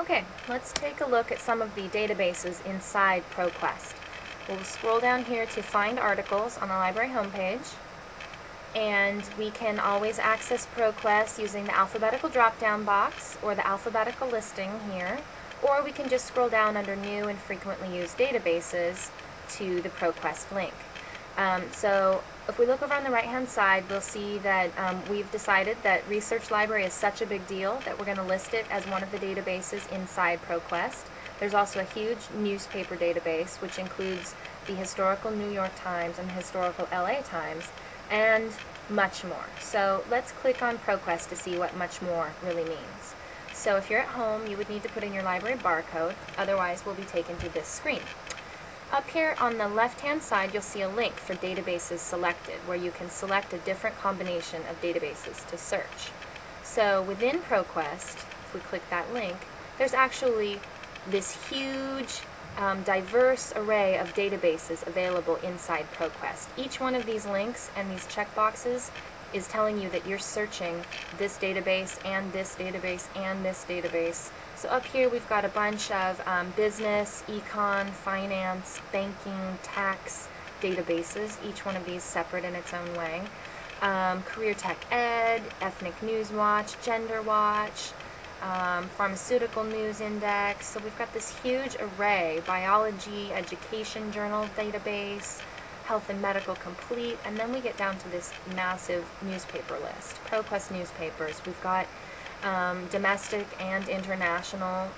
Okay, let's take a look at some of the databases inside ProQuest. We'll scroll down here to find articles on the library homepage, and we can always access ProQuest using the alphabetical drop-down box or the alphabetical listing here, or we can just scroll down under New and Frequently Used Databases to the ProQuest link. So if we look over on the right-hand side, we'll see that we've decided that Research Library is such a big deal that we're going to list it as one of the databases inside ProQuest. There's also a huge newspaper database, which includes the historical New York Times and the historical LA Times, and much more. So let's click on ProQuest to see what much more really means. So if you're at home, you would need to put in your library barcode, otherwise we'll be taken to this screen. Up here on the left-hand side, you'll see a link for databases selected, where you can select a different combination of databases to search. So within ProQuest, if we click that link, there's actually this huge, diverse array of databases available inside ProQuest. Each one of these links and these checkboxes is telling you that you're searching this database and this database and this database. So up here we've got a bunch of business, econ, finance, banking, tax databases, each one of these separate in its own way. Career Tech Ed, Ethnic News Watch, Gender Watch, Pharmaceutical News Index. So we've got this huge array, Biology, Education Journal database, Health and Medical Complete, and then we get down to this massive newspaper list. ProQuest newspapers. We've got domestic and international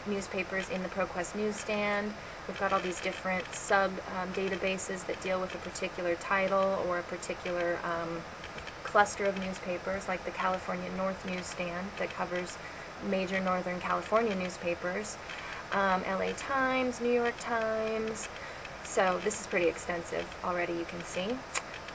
newspapers in the ProQuest newsstand. We've got all these different sub-databases that deal with a particular title or a particular cluster of newspapers, like the California North newsstand that covers major Northern California newspapers, LA Times, New York Times. So this is pretty extensive already, you can see.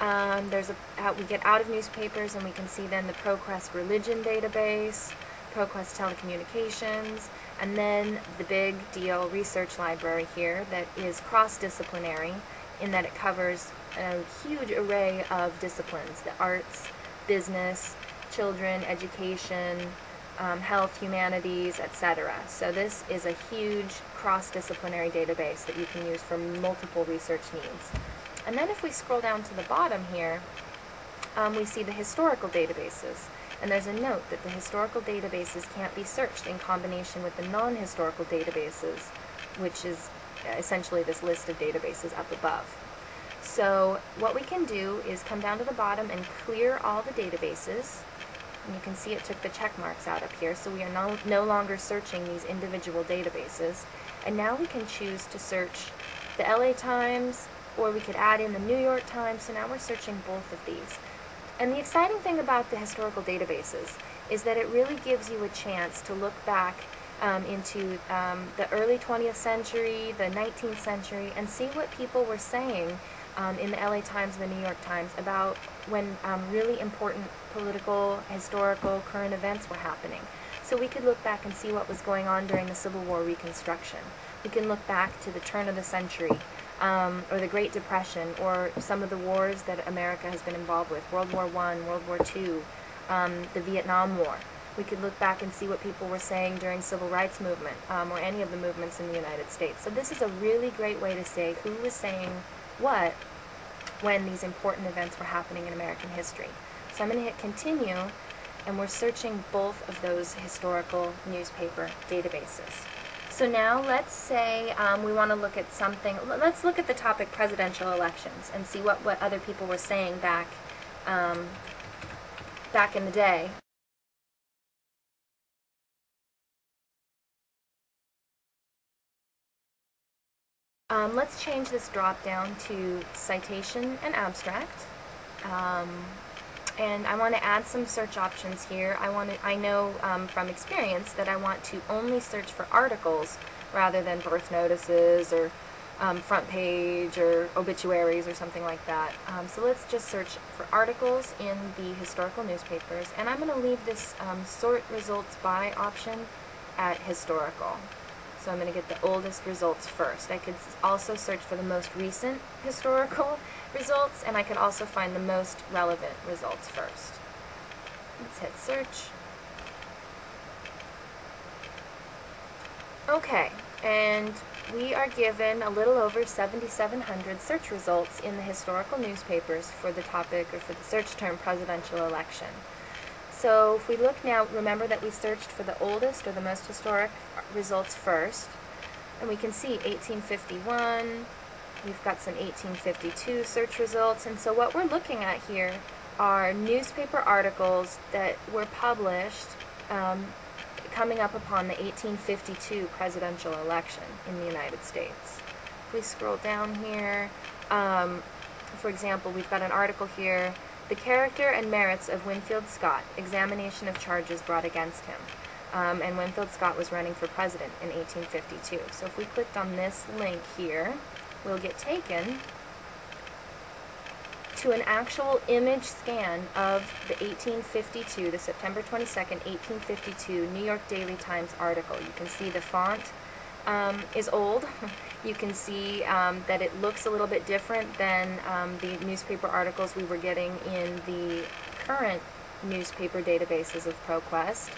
We get out of newspapers and we can see then the ProQuest Religion database, ProQuest Telecommunications, and then the big deal Research Library here that is cross-disciplinary in that it covers a huge array of disciplines, the arts, business, children, education, health, humanities, etc. So this is a huge cross-disciplinary database that you can use for multiple research needs. And then if we scroll down to the bottom here, we see the historical databases. And there's a note that the historical databases can't be searched in combination with the non-historical databases, which is essentially this list of databases up above. So what we can do is come down to the bottom and clear all the databases. And you can see it took the check marks out up here, so we are no longer searching these individual databases. And now we can choose to search the LA Times, or we could add in the New York Times, so now we're searching both of these. And the exciting thing about the historical databases is that it really gives you a chance to look back into the early 20th century, the 19th century, and see what people were saying in the LA Times and the New York Times about when really important political, historical, current events were happening. So we could look back and see what was going on during the Civil War Reconstruction. We can look back to the turn of the century, or the Great Depression, or some of the wars that America has been involved with, World War I, World War II, the Vietnam War. We could look back and see what people were saying during Civil Rights Movement, or any of the movements in the United States. So this is a really great way to say who was saying what when these important events were happening in American history. So I'm going to hit continue, and we're searching both of those historical newspaper databases. So now let's say we want to look at something. Let's look at the topic presidential elections and see what other people were saying back in the day. Let's change this drop down to citation and abstract. And I want to add some search options here. I know from experience that I want to only search for articles rather than birth notices or front page or obituaries or something like that. So let's just search for articles in the historical newspapers, and I'm going to leave this sort results by option at historical. So I'm going to get the oldest results first. I could also search for the most recent historical results, and I could also find the most relevant results first. Let's hit search. Okay, and we are given a little over 7,700 search results in the historical newspapers for the topic, or for the search term, presidential election. So if we look now, remember that we searched for the oldest or the most historic results first, and we can see 1851, we've got some 1852 search results, and so what we're looking at here are newspaper articles that were published coming up upon the 1852 presidential election in the United States. If we scroll down here, for example, we've got an article here, "The Character and Merits of Winfield Scott, Examination of Charges Brought Against Him." And Winfield Scott was running for president in 1852. So if we clicked on this link here, we'll get taken to an actual image scan of the 1852, the September 22nd, 1852 New York Daily Times article. You can see the font is old. You can see that it looks a little bit different than the newspaper articles we were getting in the current newspaper databases of ProQuest.